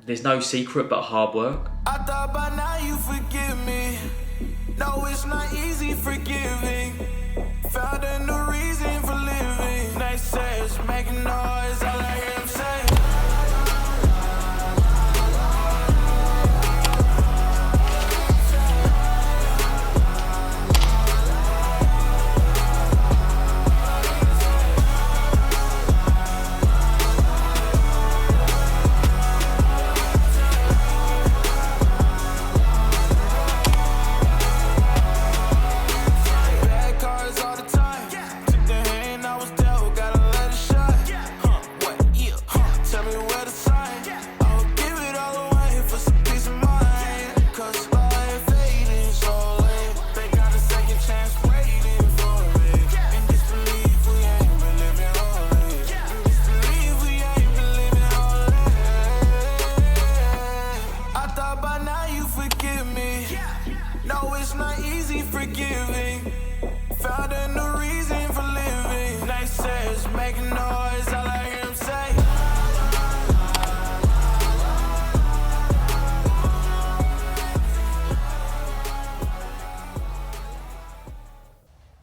there's no secret but hard work. I thought by now you forgive me. No, it's not easy forgiving. Found a new reason for living. Next says making noise, all I hear him say.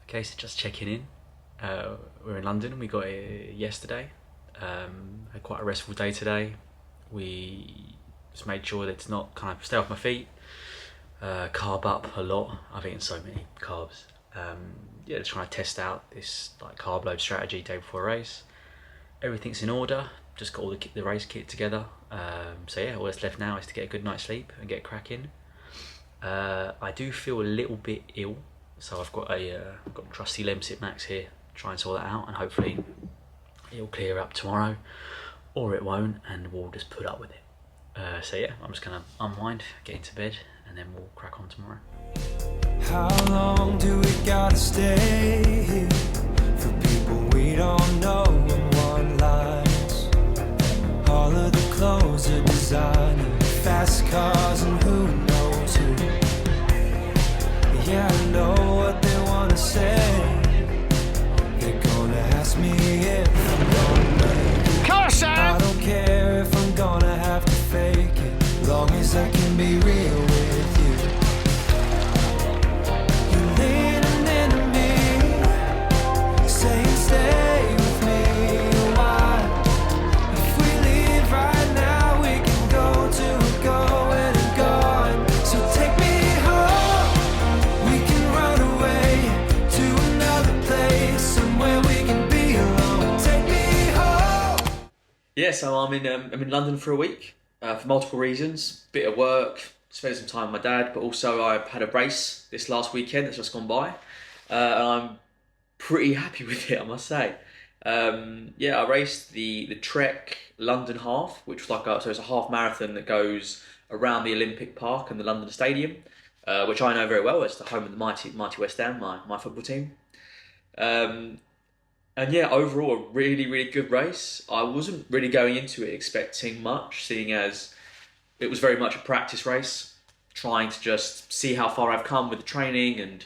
Okay, so just checking in. We're in London. We got here yesterday. Had quite a restful day today. We just made sure that it's not kind of stay off my feet. Carb up a lot. I've eaten so many carbs. Yeah, just trying to test out this like carb load strategy day before a race. Everything's in order. Just got all the race kit together. So yeah, all that's left now is to get a good night's sleep and get cracking. I do feel a little bit ill, so I've got I've got trusty Lemsip Max here. Try and sort that out, and hopefully it'll clear up tomorrow, or it won't, and we'll just put up with it. So yeah, I'm just gonna unwind, get into bed, and then we'll crack on tomorrow. How long do we gotta stay here for people we don't know in one lines? All of the clothes are designer, fast cars and who knows who. Yeah, I know what they wanna say. They're gonna ask me if I'm gonna make it. I don't care if I'm gonna have to fake it, long as I can be real with you. You're leaning into me, saying stay with me a while. If we leave right now, we can go to a going and gone. So take me home, we can run away to another place, somewhere we can be alone. Take me home. Yeah, so I'm in London for a week for multiple reasons. Bit of work, spend some time with my dad, but also I had a race this last weekend that's just gone by, and I'm pretty happy with it, I must say. Yeah, I raced the Trek London Half, which was so it's a half marathon that goes around the Olympic Park and the London Stadium, which I know very well. It's the home of the mighty West Ham, my football team. And yeah, overall a really, really good race. I wasn't really going into it expecting much, seeing as it was very much a practice race, trying to just see how far I've come with the training and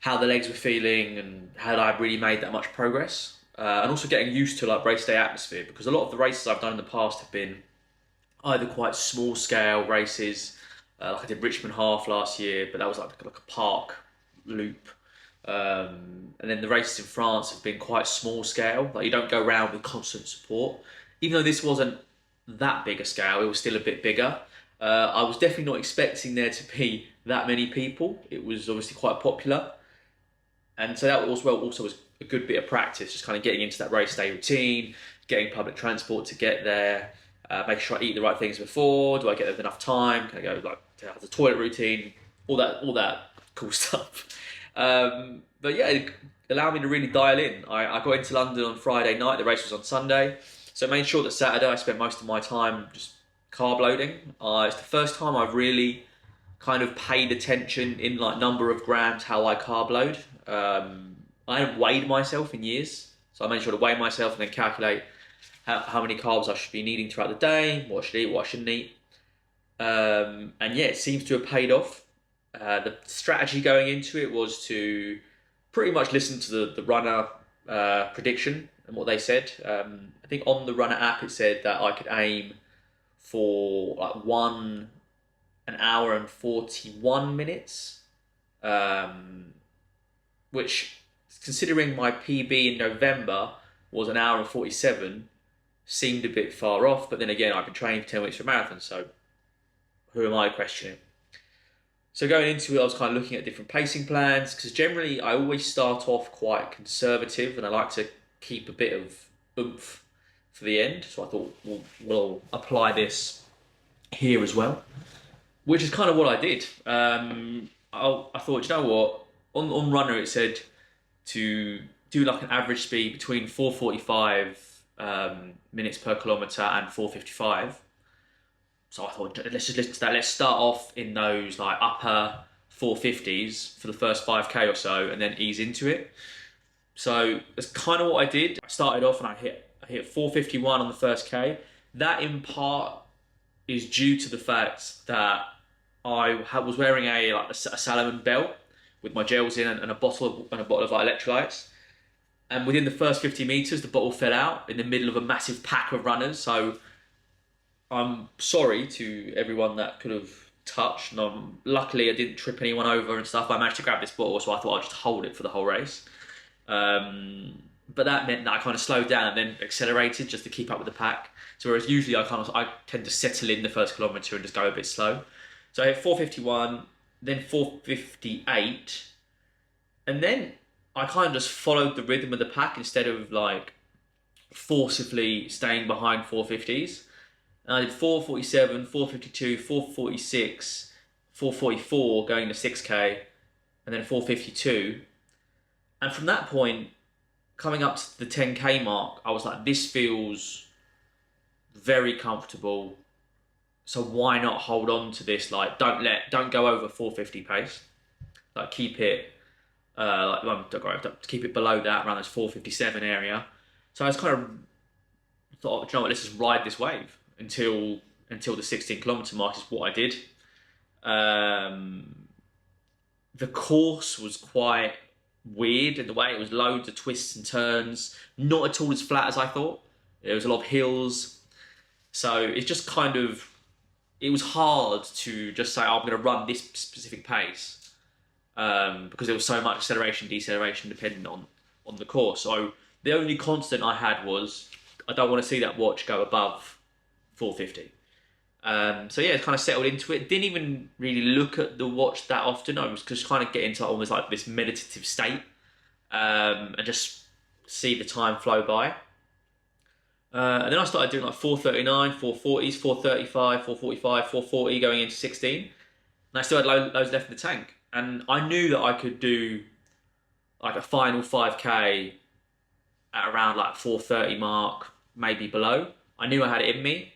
how the legs were feeling and had I really made that much progress. And also getting used to like race day atmosphere, because a lot of the races I've done in the past have been either quite small scale races, like I did Richmond Half last year, but that was like a park loop. And then the races in France have been quite small scale, like you don't go around with constant support. Even though this wasn't that big a scale, it was still a bit bigger. I was definitely not expecting there to be that many people. It was obviously quite popular, and so that also was a good bit of practice, just kind of getting into that race day routine, getting public transport to get there, making sure I eat the right things before. Do I get there with enough time? Can I go like to the toilet routine? All that cool stuff. But yeah, it allowed me to really dial in. I got into London on Friday night. The race was on Sunday, so I made sure that Saturday I spent most of my time just carb loading. It's the first time I've really kind of paid attention in like number of grams how I carb load. I haven't weighed myself in years, so I made sure to weigh myself and then calculate how many carbs I should be needing throughout the day, what I should eat, what I shouldn't eat. And yeah, it seems to have paid off. The strategy going into it was to pretty much listen to the runner prediction and what they said. I think on the runner app it said that I could aim for like 1 hour and 41 minutes, which, considering my PB in November was 1 hour and 47, seemed a bit far off. But then again, I've been training for 10 weeks for a marathon, so who am I questioning? So going into it, I was kind of looking at different pacing plans, because generally I always start off quite conservative and I like to keep a bit of oomph for the end. So I thought we'll apply this here as well, which is kind of what I did. I thought, you know what, on Runner it said to do like an average speed between 4:45 minutes per kilometre and 4:55. So I thought, let's listen to that. Let's start off in those like upper 450s for the first 5k or so, and then ease into it. So that's kind of what I did. I started off and I hit 4:51 on the first k. That in part is due to the fact that I was wearing a Salomon belt with my gels in and a bottle of like electrolytes. And within the first 50 meters, the bottle fell out in the middle of a massive pack of runners. So I'm sorry to everyone that could have touched. And luckily, I didn't trip anyone over and stuff. I managed to grab this bottle, so I thought I'd just hold it for the whole race. But that meant that I kind of slowed down and then accelerated just to keep up with the pack. So whereas usually I tend to settle in the first kilometre and just go a bit slow. So I hit 4:51, then 4:58, and then I kind of just followed the rhythm of the pack instead of like forcibly staying behind 450s. And I did 4:47, 4:52, 4:46, 4:44 going to 6k, and then 4:52. And from that point, coming up to the 10k mark, I was like, this feels very comfortable. So why not hold on to this? Like, don't go over 450 pace. Like, keep it keep it below that, around this 457 area. So I was kind of thought, you know what, let's just ride this wave until the 16 kilometre mark is what I did. The course was quite weird in the way it was loads of twists and turns, not at all as flat as I thought. There was a lot of hills. So it's just kind of, it was hard to just say, oh, I'm going to run this specific pace, because there was so much acceleration, deceleration depending on the course. So the only constant I had was, I don't want to see that watch go above 450. So yeah, kind of settled into it. Didn't even really look at the watch that often. I was just kind of get into almost like this meditative state, and just see the time flow by. And then I started doing like 4:39, 4:40s, 4:35, 4:45, 4:40 going into 16. And I still had loads left in the tank. And I knew that I could do like a final 5k at around like 4:30 mark, maybe below. I knew I had it in me.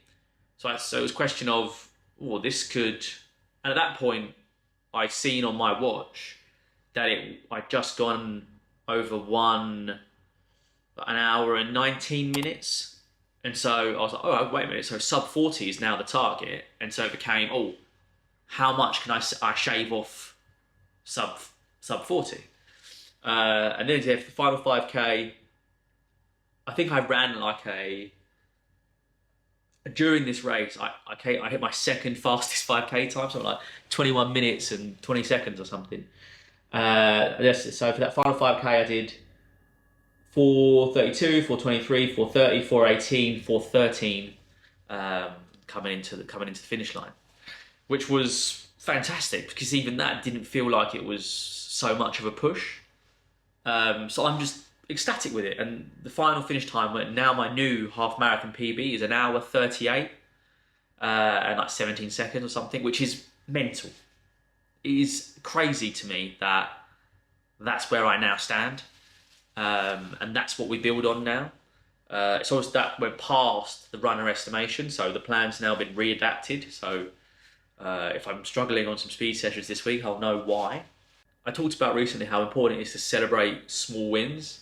So it was a question of, oh, this could... And at that point, I'd seen on my watch that I'd just gone over an hour and 19 minutes. And so I was like, oh, wait a minute. So sub 40 is now the target. And so it became, oh, how much can I shave off sub 40? And then for the final 5k, I think I ran like during this race, I hit my second fastest 5k time, so like 21 minutes and 20 seconds or something. So for that final 5k, I did 4:32, 4:23, 4:30, 4:18, 4:13, coming into the finish line, which was fantastic because even that didn't feel like it was so much of a push. So I'm just ecstatic with it, and the final finish time, now my new half marathon PB is 1 hour 38 and like 17 seconds or something, which is mental. It is crazy to me that that's where I now stand, and that's what we build on now. It's always that we're past the runner estimation, so the plan's now been readapted. So if I'm struggling on some speed sessions this week, I'll know why. I talked about recently how important it is to celebrate small wins.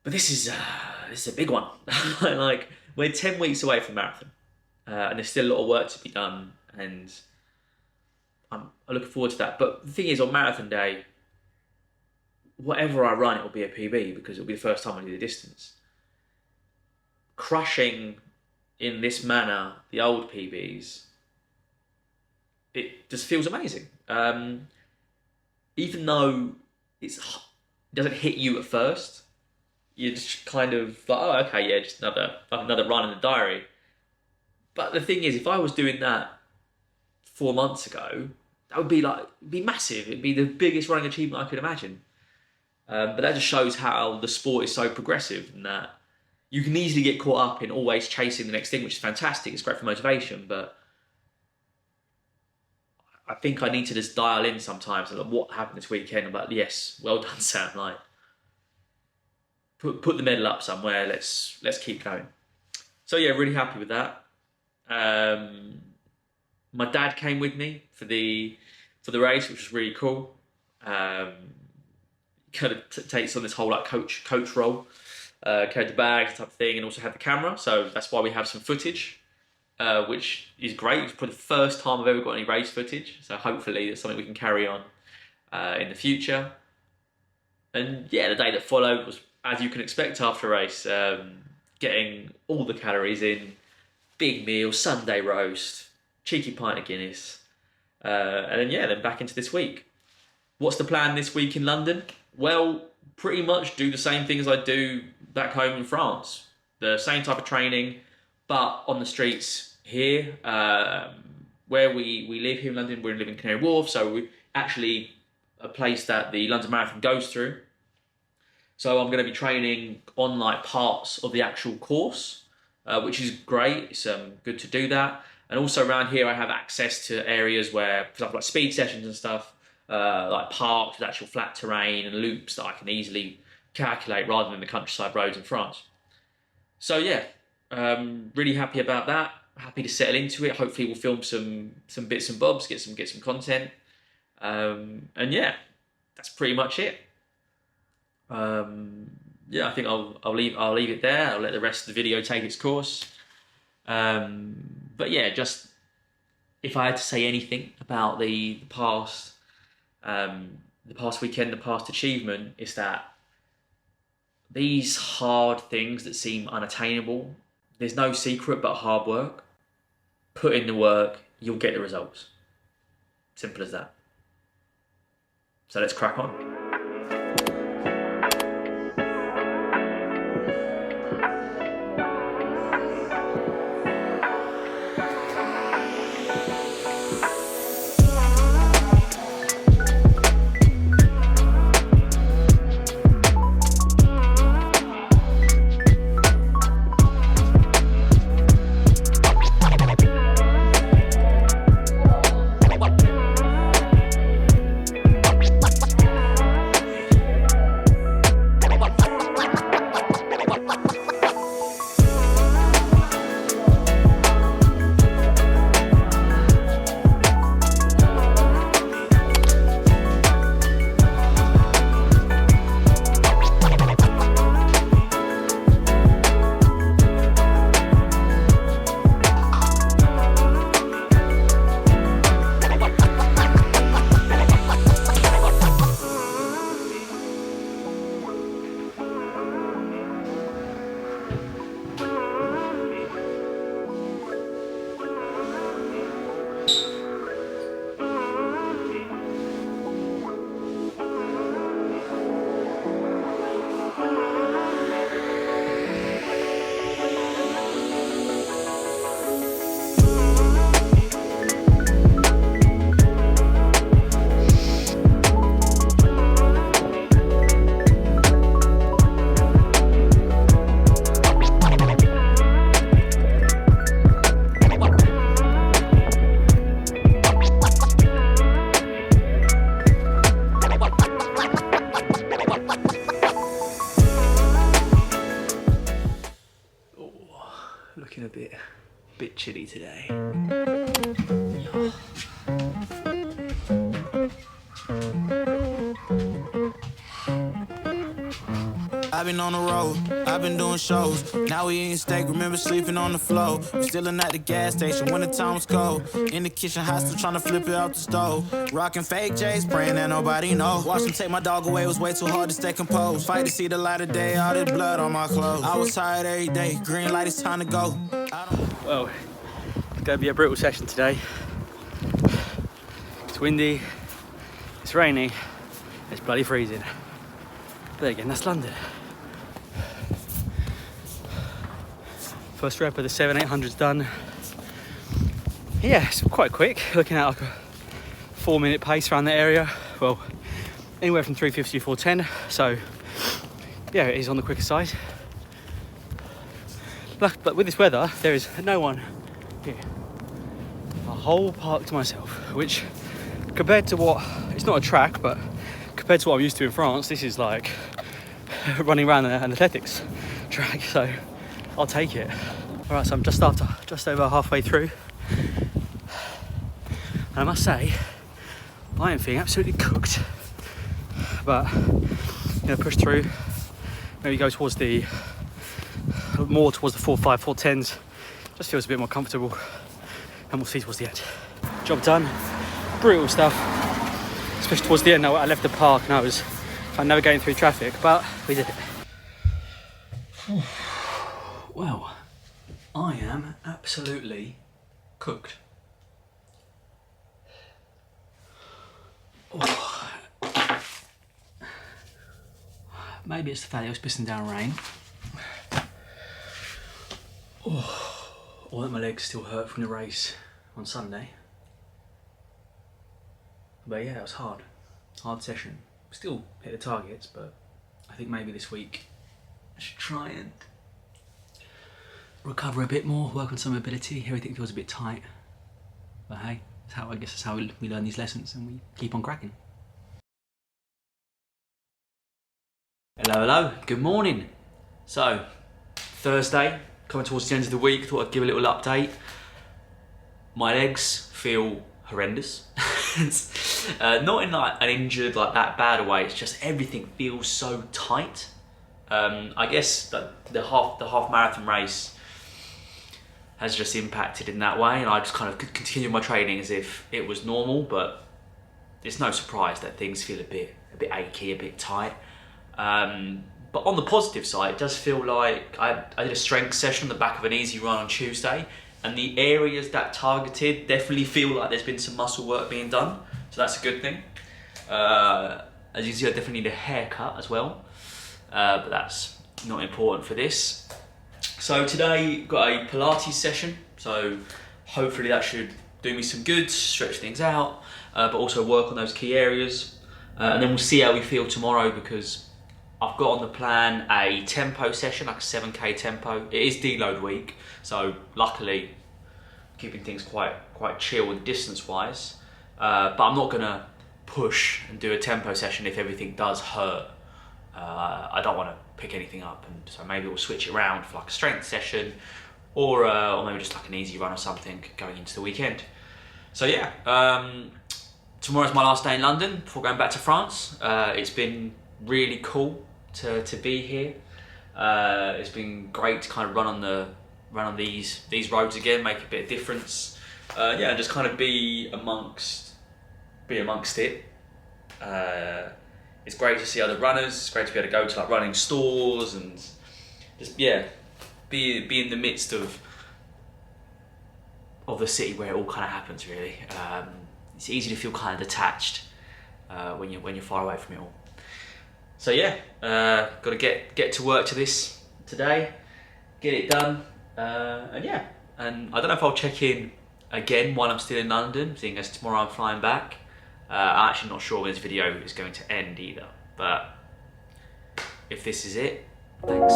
But this is a big one. Like, we're 10 weeks away from marathon, and there's still a lot of work to be done, and I'm looking forward to that. But the thing is, on marathon day, whatever I run, it will be a PB because it'll be the first time I do the distance. Crushing in this manner, the old PBs, it just feels amazing. Even though it doesn't hit you at first, you're just kind of like, oh, okay, yeah, just another run in the diary. But the thing is, if I was doing that 4 months ago, that would be massive. It'd be the biggest running achievement I could imagine. But that just shows how the sport is so progressive, and that you can easily get caught up in always chasing the next thing, which is fantastic. It's great for motivation, but I think I need to just dial in sometimes and like, what happened this weekend. I'm like, yes, well done, Sam. Like, put the medal up somewhere. Let's keep going. So yeah, really happy with that. My dad came with me for the race, which was really cool. Kind of takes on this whole like coach role, carried the bags type of thing, and also had the camera. So that's why we have some footage, which is great. It's probably the first time I've ever got any race footage. So hopefully it's something we can carry on in the future. And yeah, the day that followed was, as you can expect after a race, getting all the calories in, big meal, Sunday roast, cheeky pint of Guinness, and then back into this week. What's the plan this week in London? Well, pretty much do the same thing as I do back home in France. The same type of training, but on the streets here, where we live here in London. We live in Canary Wharf, so we actually a place that the London Marathon goes through. So I'm going to be training on like parts of the actual course, which is great. It's good to do that. And also around here, I have access to areas where, for example, like speed sessions and stuff, like parks with actual flat terrain and loops that I can easily calculate rather than the countryside roads in France. So yeah, really happy about that. Happy to settle into it. Hopefully we'll film some bits and bobs, get some content. And yeah, that's pretty much it. Yeah, I think I'll leave it there. I'll let the rest of the video take its course. But yeah, just if I had to say anything about the past weekend, the past achievement, is that these hard things that seem unattainable, there's no secret but hard work. Put in the work, you'll get the results. Simple as that. So let's crack on. Looking a bit chilly today. I've been on the road, I've been doing shows. Now we eating steak, remember sleeping on the floor. We Stealing at the gas station when the time was cold. In the kitchen, hot still trying to flip it out the stove. Rocking fake J's, praying that nobody know. Watch them take my dog away, it was way too hard to stay composed. Fight to see the light of day, all this blood on my clothes. I was tired every day, green light, it's time to go. Well, it's going to be a brutal session today. It's windy, it's rainy, it's bloody freezing. But again, that's London. First rep of the 7-800's done. Yeah, it's quite quick, looking at like a 4-minute pace around the area. Well, anywhere from 350 to 410, so yeah, it is on the quicker side. But with this weather, there is no one here. A whole park to myself, which compared to what, it's not a track, but compared to what I'm used to in France, this is like running around an athletics track, so I'll take it. All right, so I'm just over halfway through. And I must say, I am feeling absolutely cooked. But I'm gonna push through, maybe go towards more towards the 4.5, 4.10s. Just feels a bit more comfortable, and we'll see towards the end. Job done, brutal stuff, especially towards the end. I left the park and I was navigating through traffic, but we did it. Well, I am absolutely cooked. Oh. Maybe it's the fact that it was pissing down rain. Oh, or that my legs still hurt from the race on Sunday. But yeah, it was hard session. Still hit the targets, but I think maybe this week I should try and recover a bit more, work on some mobility. Everything feels a bit tight, but hey, I guess that's how we learn these lessons, and we keep on cracking. Hello, good morning. So, Thursday, coming towards the end of the week, thought I'd give a little update. My legs feel horrendous. Not in like an injured, like that bad way, it's just everything feels so tight. I guess the half marathon race has just impacted in that way, and I just kind of continue my training as if it was normal, but it's no surprise that things feel a bit achy, a bit tight. But on the positive side, it does feel like I did a strength session on the back of an easy run on Tuesday, and the areas that targeted definitely feel like there's been some muscle work being done, so that's a good thing. As you can see, I definitely need a haircut as well, but that's not important for this. So today, got a Pilates session, so hopefully that should do me some good, stretch things out, but also work on those key areas. And then we'll see how we feel tomorrow, because I've got on the plan a tempo session, like a 7K tempo. It is deload week, so luckily keeping things quite chill and distance-wise. But I'm not gonna push and do a tempo session if everything does hurt. I don't want to pick anything up, and so maybe we'll switch it around for like a strength session, or maybe just like an easy run or something going into the weekend. So yeah, tomorrow's my last day in London before going back to France. It's been really cool to be here. It's been great to kind of run on these roads again, make a bit of difference. Yeah, and just kind of be amongst it. It's great to see other runners. It's great to be able to go to like running stores and just be in the midst of the city where it all kind of happens. Really, it's easy to feel kind of detached when you're far away from it all. So yeah, got to get to work to this today, get it done, and yeah. And I don't know if I'll check in again while I'm still in London, seeing as tomorrow I'm flying back. I'm actually not sure when this video is going to end either, but if this is it, thanks.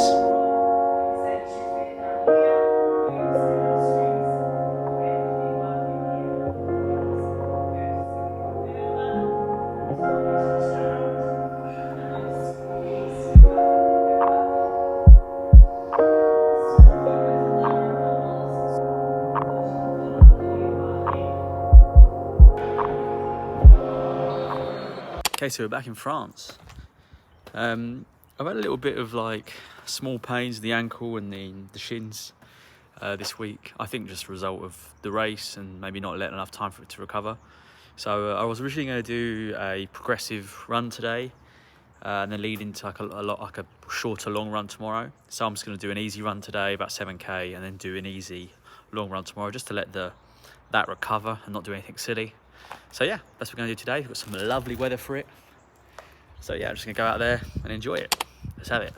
Okay, so we're back in France. I've had a little bit of like small pains in the ankle and the shins this week. I think just a result of the race and maybe not letting enough time for it to recover. So I was originally going to do a progressive run today, and then lead into like a shorter long run tomorrow. So I'm just going to do an easy run today, about 7k, and then do an easy long run tomorrow, just to let that recover and not do anything silly. So yeah, that's what we're going to do today. We've got some lovely weather for it. So yeah, I'm just going to go out there and enjoy it. Let's have it.